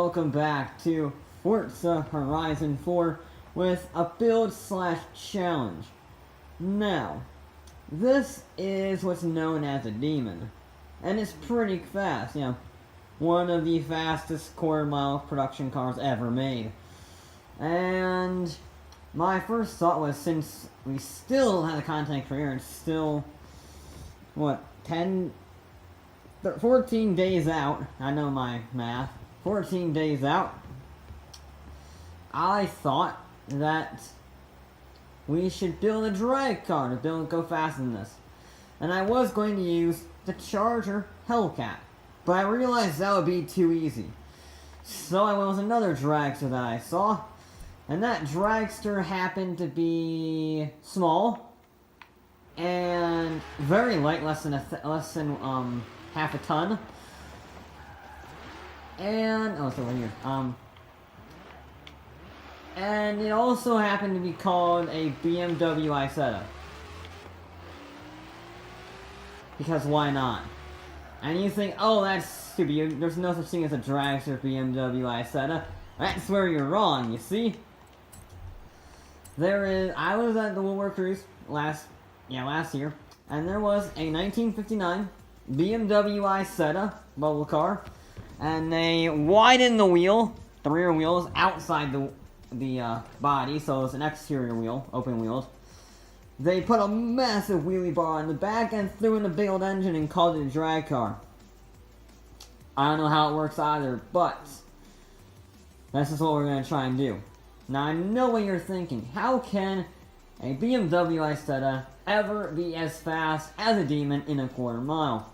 welcome back to Forza Horizon 4 with a build/challenge. Now, this is what's known as a demon, and it's pretty fast, one of the fastest quarter-mile production cars ever made. And my first thought was, since we still have a content creator, and still, 14 days out, I know my math, 14 days out, I thought that we should build a drag car to go faster than this. And I was going to use the Charger Hellcat, but I realized that would be too easy. So I went with another dragster that I saw, and that dragster happened to be small and very light, less than half a ton. And it's over here. And it also happened to be called a BMW Isetta. Because why not? And you think, oh, that's stupid. There's no such thing as a dragster BMW Isetta. That's where you're wrong, you see? I was at the Woodward Cruise last year, and there was a 1959 BMW Isetta bubble car, and they widened the rear wheels outside the body, so it's an exterior wheel, open wheels. They put a massive wheelie bar on the back and threw in a big old engine and called it a drag car. I don't know how it works either, but this is what we're going to try and do. Now, I know what you're thinking. How can a BMW Isetta ever be as fast as a demon in a quarter mile?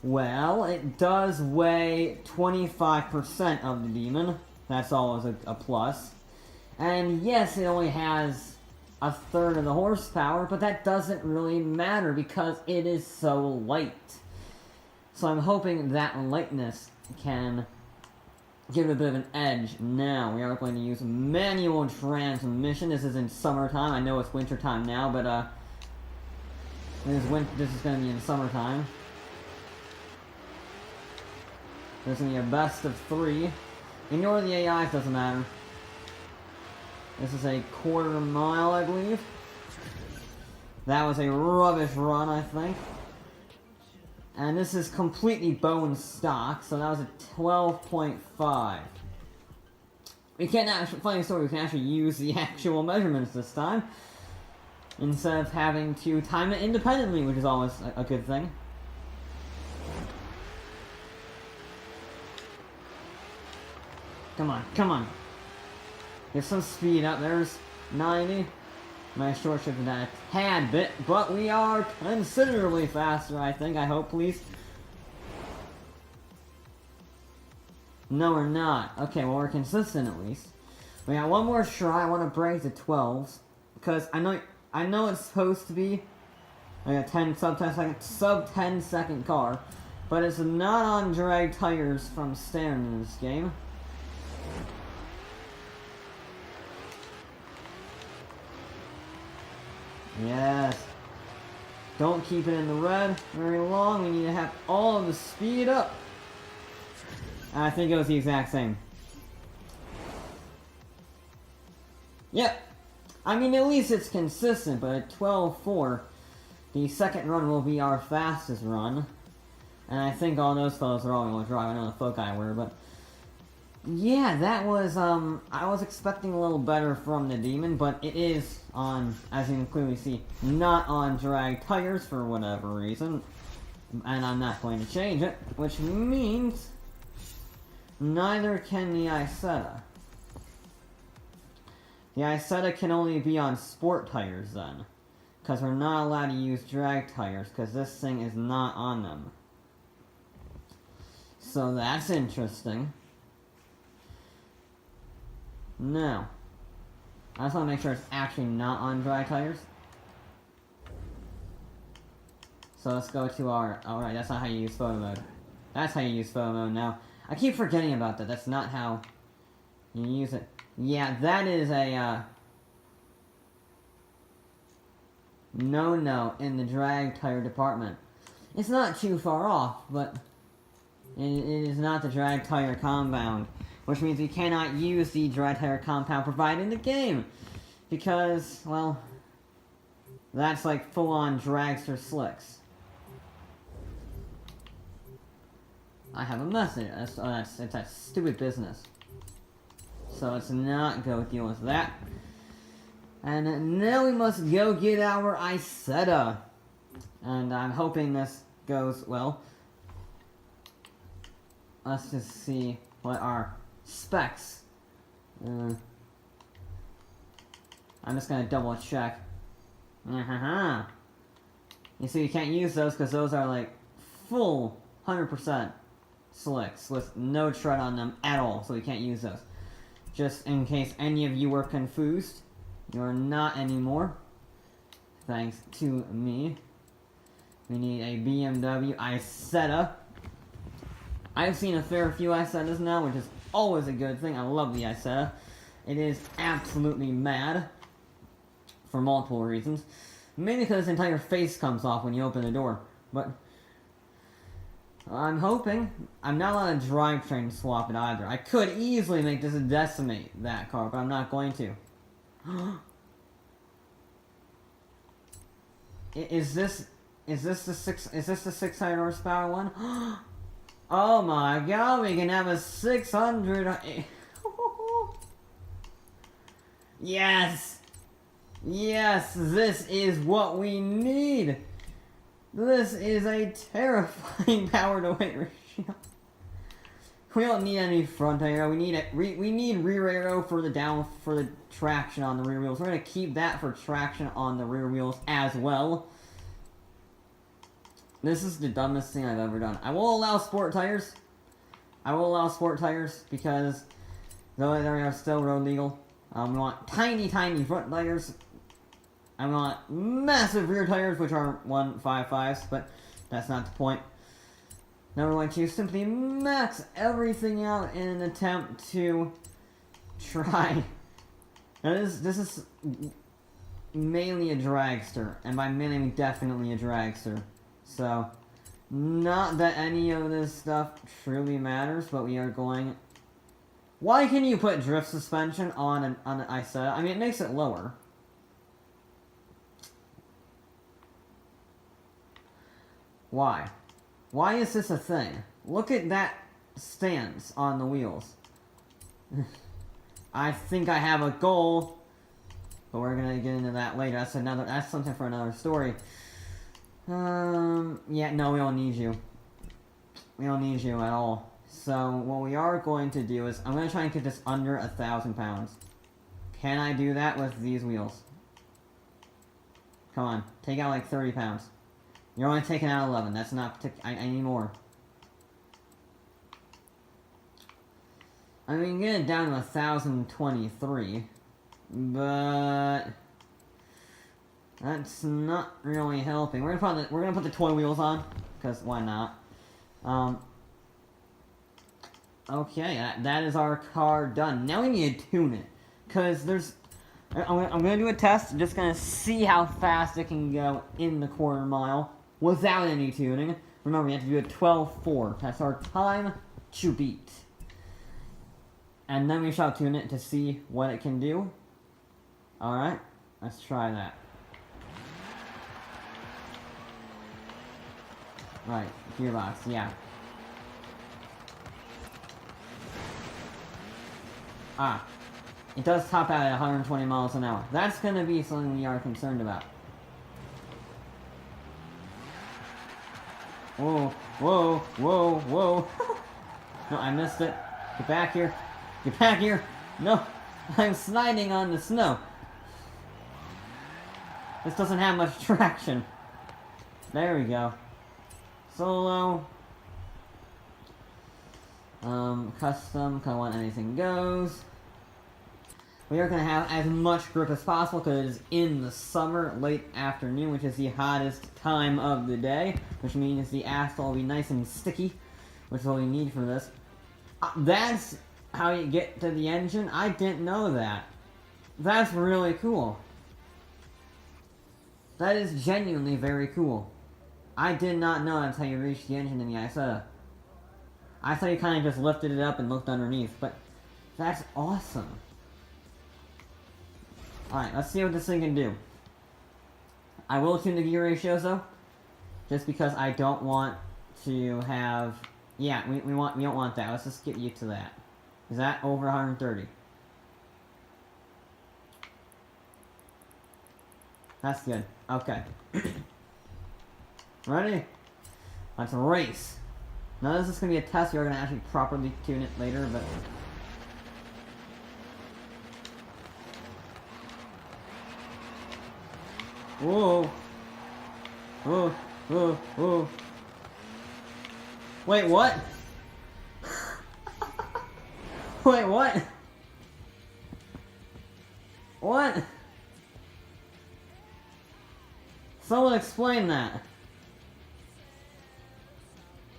Well, it does weigh 25% of the demon. That's always a plus. And yes, it only has a third of the horsepower, but that doesn't really matter because it is so light. So I'm hoping that lightness can give it a bit of an edge. Now, we are going to use manual transmission. This is in summertime. I know it's wintertime now, but this is going to be in summertime. There's going to be a best of 3. Ignore the AIs, doesn't matter. This is a quarter mile, I believe. That was a rubbish run, I think. And this is completely bone stock, so that was a 12.5. We can't actually, funny story, we can actually use the actual measurements this time, instead of having to time it independently, which is always a good thing. Come on. Get some speed up. There's 90. My short shifted that a tad bit, but we are considerably faster, I think. I hope, please. No, we're not. Okay, well, we're consistent at least. We got one more try. I want to break the 12s, because I know it's supposed to be like a sub 10 second car, but it's not on drag tires from standard in this game. Yes. Don't keep it in the red very long. We need to have all of the speed up. I think it was the exact same. Yep. I mean, at least it's consistent, but at 12.4, the second run will be our fastest run. And I think all those fellows are all going to drive. I know the Foci were, but yeah, that was, I was expecting a little better from the Demon, but it is on, as you can clearly see, not on drag tires for whatever reason. And I'm not going to change it, which means neither can the Isetta. The Isetta can only be on sport tires then, because we're not allowed to use drag tires, because this thing is not on them. So that's interesting. Now, I just want to make sure it's actually not on drag tires. So let's go to our... Alright, that's not how you use photo mode. That's how you use photo mode now. I keep forgetting about that. That's not how you use it. Yeah, that is a, no in the drag tire department. It's not too far off, but it is not the drag tire compound, which means we cannot use the Dreadhair compound provided in the game. Because, well, that's like full-on dragster slicks. I have a message. It's that stupid business. So let's not go deal with that. And now we must go get our Isetta. And I'm hoping this goes well. Let's just see what our specs. I'm just gonna double check. You see, you can't use those because those are like full 100% slicks with no tread on them at all, so we can't use those. Just in case any of you were confused, you're not anymore. Thanks to me. We need a BMW Isetta. I've seen a fair few Isettas now, which is always a good thing. I love the Isetta. It is absolutely mad. For multiple reasons. Mainly because his entire face comes off when you open the door. But I'm hoping. I'm not allowed to drivetrain swap it either. I could easily make this a decimate that car, but I'm not going to. Is this the 600 horsepower one? Oh my god, we can have a 600. Yes! Yes, this is what we need! This is a terrifying power to weight ratio. We don't need any front aero, we need rear aero for the traction on the rear wheels. We're gonna keep that for traction on the rear wheels as well. This is the dumbest thing I've ever done. I will allow sport tires. I will allow sport tires because though they are still road legal. We want tiny front tires. I want massive rear tires, which are 155s, but that's not the point. Now we're going to simply max everything out in an attempt to try. Now this is mainly a dragster, and by mainly I mean definitely a dragster. So, not that any of this stuff truly matters, but we are going. Why can you put drift suspension on an Isetta? I mean, it makes it lower. Why? Why is this a thing? Look at that stance on the wheels. I think I have a goal, but we're gonna get into that later. That's something for another story. Yeah, no, we don't need you. We don't need you at all. So, what we are going to do is, I'm going to try and get this under 1,000 pounds. Can I do that with these wheels? Come on, take out like 30 pounds. You're only taking out 11, that's not, I need more. I mean, get it down to 1,023, but that's not really helping. We're gonna put the toy wheels on, because why not? Okay, that is our car done. Now we need to tune it, because I'm gonna do a test. I'm just gonna see how fast it can go in the quarter mile without any tuning. Remember, we have to do a 12.4. That's our time to beat. And then we shall tune it to see what it can do. Alright, let's try that. Right, gearbox, yeah. Ah, it does top out at 120 miles an hour. That's gonna be something we are concerned about. Whoa, whoa, whoa, whoa. No, I missed it. Get back here. Get back here. No, I'm sliding on the snow. This doesn't have much traction. There we go. Solo. Custom, kind of want anything goes. We are going to have as much grip as possible because it is in the summer, late afternoon, which is the hottest time of the day, which means the asphalt will be nice and sticky, which is what we need for this. That's how you get to the engine? I didn't know that. That's really cool. That is genuinely very cool. I did not know that's how you reach the engine in the Isetta. I thought you kind of just lifted it up and looked underneath, but That's awesome. Alright, let's see what this thing can do. I will tune the gear ratios though, just because I don't want to have... Yeah, we don't want that. Let's just get used to that. Is that over 130? That's good. Okay. Ready? Let's race. Now this is going to be a test. You're going to actually properly tune it later, but... Whoa. Whoa. Whoa. Whoa. Wait, what? Wait, what? What? Someone explain that.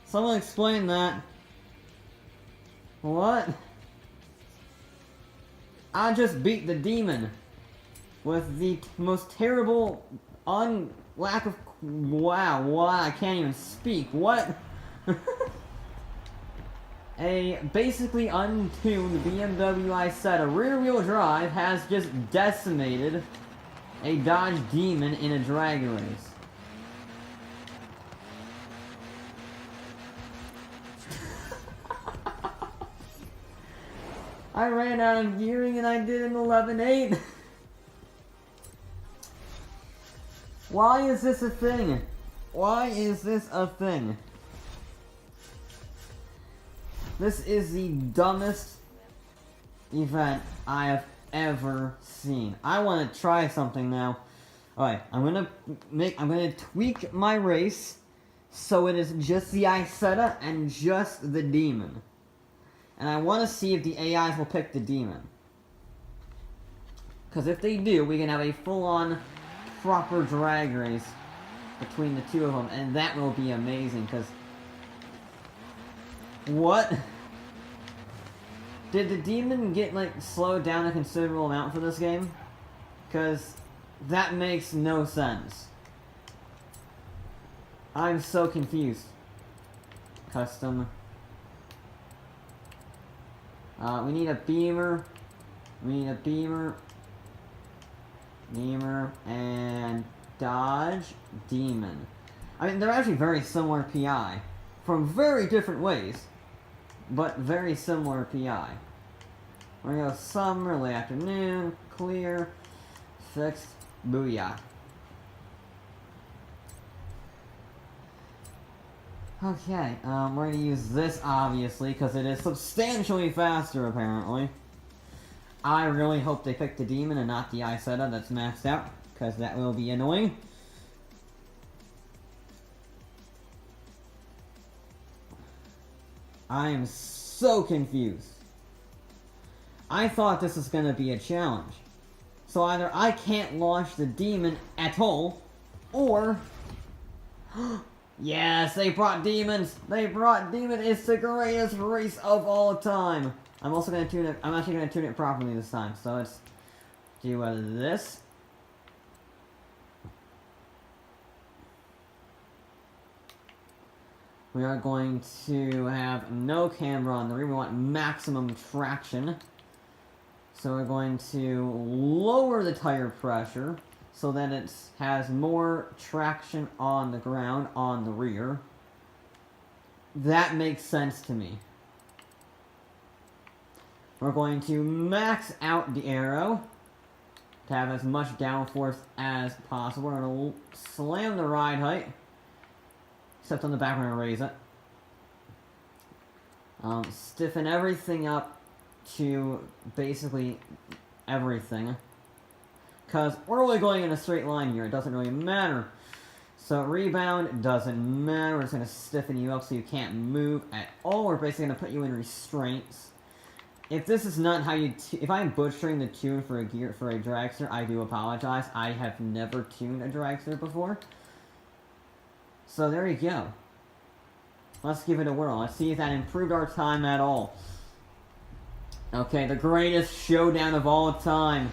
Someone explain that. What? I just beat the demon with the most terrible lack of... Wow, what? I can't even speak. What? A basically untuned BMW i7 rear-wheel drive has just decimated a Dodge Demon in a drag race. I ran out of gearing and I did an 11.8. Why is this a thing? Why is this a thing? This is the dumbest event I have ever seen. I want to try something now. Alright, I'm gonna tweak my race so it is just the Isetta and just the demon. And I want to see if the AIs will pick the demon. Because if they do, we can have a full-on proper drag race between the two of them, and that will be amazing, because... What? Did the demon get, like, slowed down a considerable amount for this game? Because that makes no sense. I'm so confused. Custom. We need a Beamer. We need a Beamer. Beamer and Dodge Demon. I mean, they're actually very similar PI. From very different ways. But very similar PI. We're gonna go summer, late afternoon, clear, fixed, booyah. Okay, we're gonna use this obviously because it is substantially faster apparently. I really hope they pick the demon and not the Isetta that's maxed out, because that will be annoying. I am so confused. I thought this was gonna be a challenge. So either I can't launch the demon at all, or... Yes, they brought demons! They brought demon! It's the greatest race of all time! I'm also gonna tune it, I'm actually gonna tune it properly this time, so let's do this. We are going to have no camber on the rear, we want maximum traction. So we're going to lower the tire pressure so that it has more traction on the ground on the rear. That makes sense to me. We're going to max out the aero to have as much downforce as possible. We're going to slam the ride height, except on the back we're going to raise it. Stiffen everything up to basically everything. Because we're only going in a straight line here, it doesn't really matter. So rebound doesn't matter, we're just going to stiffen you up so you can't move at all. We're basically going to put you in restraints. If this is not how you... if I'm butchering the tune for a dragster, I do apologize. I have never tuned a dragster before. So there you go. Let's give it a whirl. Let's see if that improved our time at all. Okay, the greatest showdown of all time.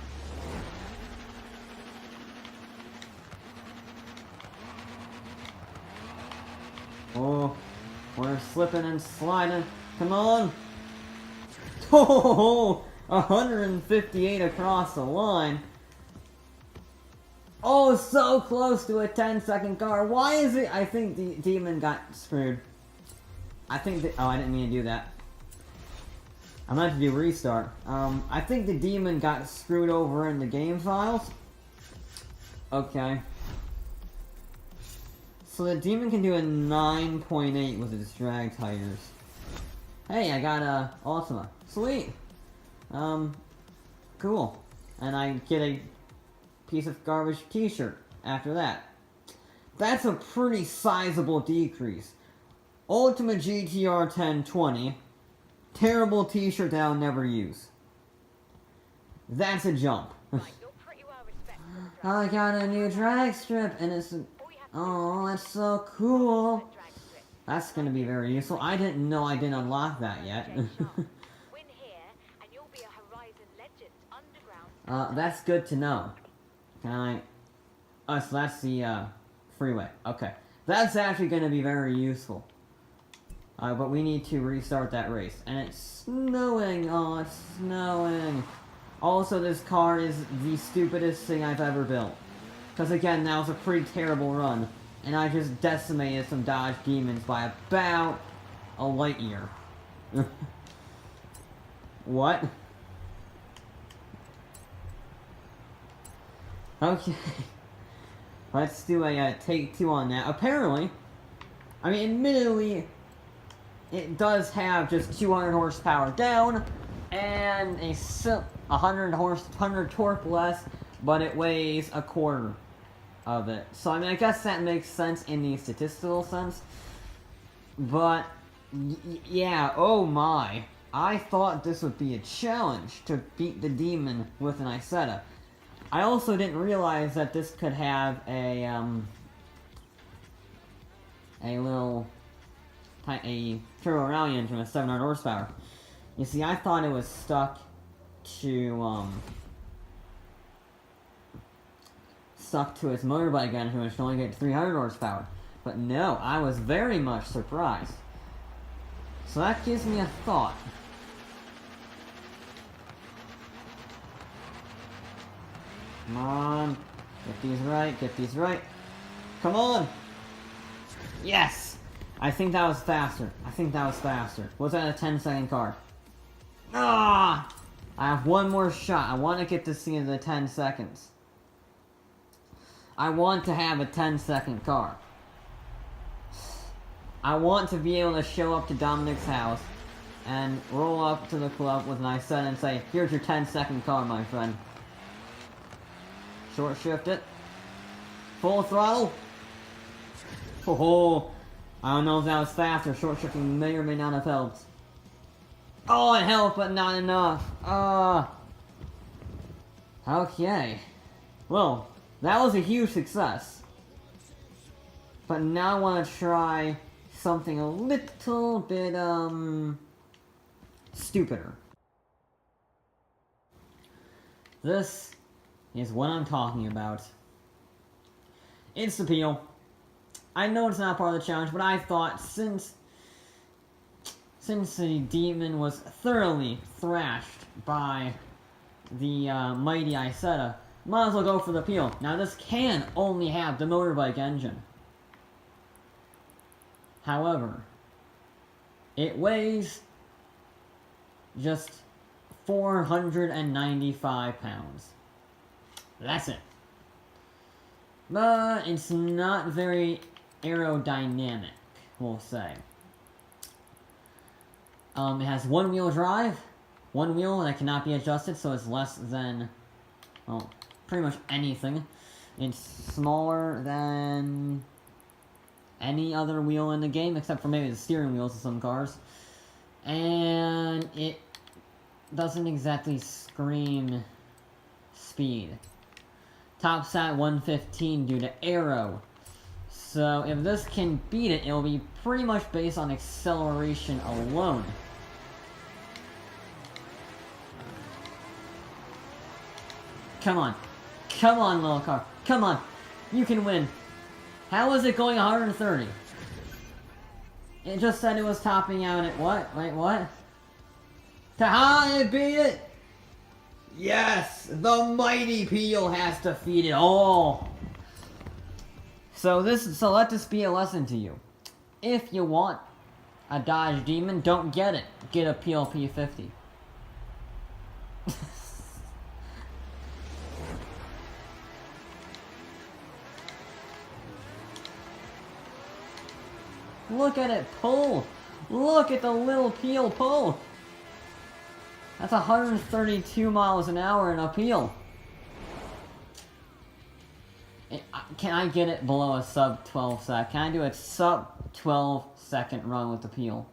Oh, we're slipping and sliding. Come on. Oh, 158 across the line. Oh, so close to a 10-second car. Why is it? I think the Demon got screwed. I think that. Oh, I didn't mean to do that. I'm going to have to do a restart. I think the Demon got screwed over in the game files. Okay. So the Demon can do a 9.8 with its drag tires. Hey, I got a Ultima. Sweet. Cool. And I get a piece of garbage t-shirt after that. That's a pretty sizable decrease. Ultima GTR 1020. Terrible t-shirt that I'll never use. That's a jump. I got a new drag strip and it's... Oh, that's so cool. That's gonna be very useful. I didn't know I didn't unlock that yet. That's good to know. Can I... Oh, so that's the, freeway. Okay. That's actually gonna be very useful. But we need to restart that race. And it's snowing! Oh, it's snowing! Also, this car is the stupidest thing I've ever built. Because again, that was a pretty terrible run. And I just decimated some Dodge Demons by about a light year. What? Okay. Let's do a take two on that. Apparently, I mean, admittedly, it does have just 200 horsepower down and a 100 torque less, but it weighs a quarter of it. So I mean, I guess that makes sense in the statistical sense. But yeah, oh my. I thought this would be a challenge to beat the Demon with an Isetta. I also didn't realize that this could have a turbo rally engine with 700 horsepower. You see, I thought it was stuck to its motorbike engine, which can only get 300 horsepower. But no, I was very much surprised. So that gives me a thought. Come on. Get these right, get these right. Come on! Yes! I think that was faster. I think that was faster. Was that a 10-second car? Ah! I have one more shot. I want to get this thing into the 10 seconds. I want to have a 10-second car. I want to be able to show up to Dominic's house and roll up to the club with an Isetta and say, here's your 10-second car, my friend. Short shift it. Full throttle. Oh, I don't know if that was fast or short shifting may or may not have helped. Oh, it helped, but not enough. Okay. Well, that was a huge success. But now I want to try something a little bit, stupider. This is what I'm talking about. It's Appeal. I know it's not part of the challenge, but I thought since the Demon was thoroughly thrashed by the mighty Isetta, might as well go for the Appeal. Now this can only have the motorbike engine. However, it weighs just 495 pounds. That's it. But it's not very aerodynamic, we'll say. It has one-wheel drive, one wheel that cannot be adjusted, so it's less than, well, pretty much anything. It's smaller than any other wheel in the game, except for maybe the steering wheels of some cars. And it doesn't exactly scream speed. Tops at 115 due to aero. So if this can beat it, it'll be pretty much based on acceleration alone. Come on. Come on, little car. Come on. You can win. How is it going 130? It just said it was topping out at what? Wait, what? Tahani beat it! Yes! The mighty Peel has defeated all! So let this be a lesson to you. If you want a Dodge Demon, don't get it. Get a Peel P50. Look at it pull! Look at the little Peel pull! That's 132 miles an hour in a Peel. Can I get it below a sub 12 sec? Can I do a sub 12 second run with the Peel?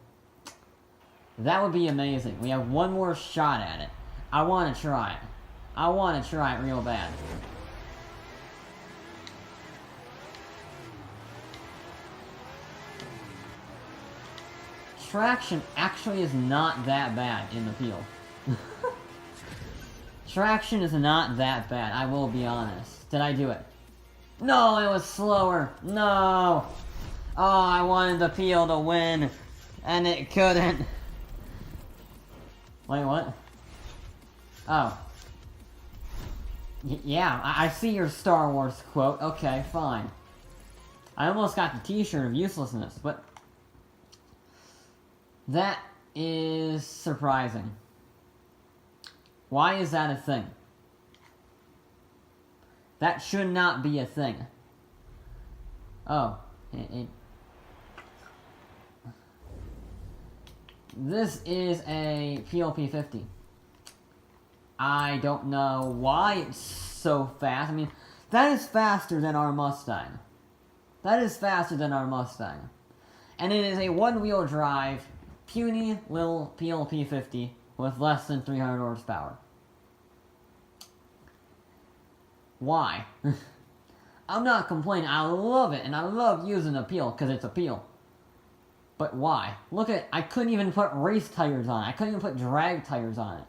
That would be amazing. We have one more shot at it. I want to try it. I want to try it real bad. Traction actually is not that bad in the Peel. Traction is not that bad, I will be honest. Did I do it? No, it was slower. No. Oh, I wanted the Peel to win, and it couldn't. Wait, what? Oh. Yeah, I see your Star Wars quote. Okay, fine. I almost got the t-shirt of uselessness, but... that is surprising. Why is that a thing? That should not be a thing. Oh. This is a Peel P50. I don't know why it's so fast. I mean, that is faster than our Mustang. That is faster than our Mustang. And it is a one-wheel drive, puny little Peel P50 with less than 300 horsepower. Why? I'm not complaining. I love it, and I love using a Peel because it's a Peel. But why? Look at, I couldn't even put race tires on it. I couldn't even put drag tires on it.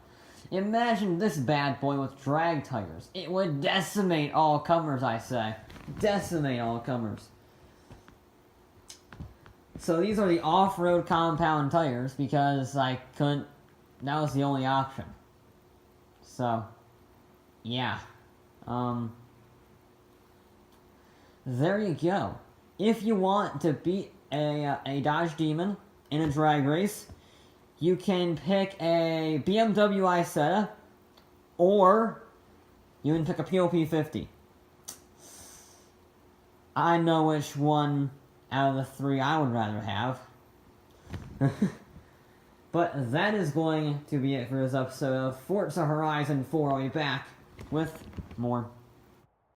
Imagine this bad boy with drag tires. It would decimate all comers, I say. Decimate all comers. So these are the off-road compound tires because I couldn't, that was the only option. So, yeah. There you go. If you want to beat a Dodge Demon in a drag race, you can pick a BMW Isetta, or you can pick a Peel P50. I know which one out of the three I would rather have. But that is going to be it for this episode of Forza Horizon 4. I'll be back with more.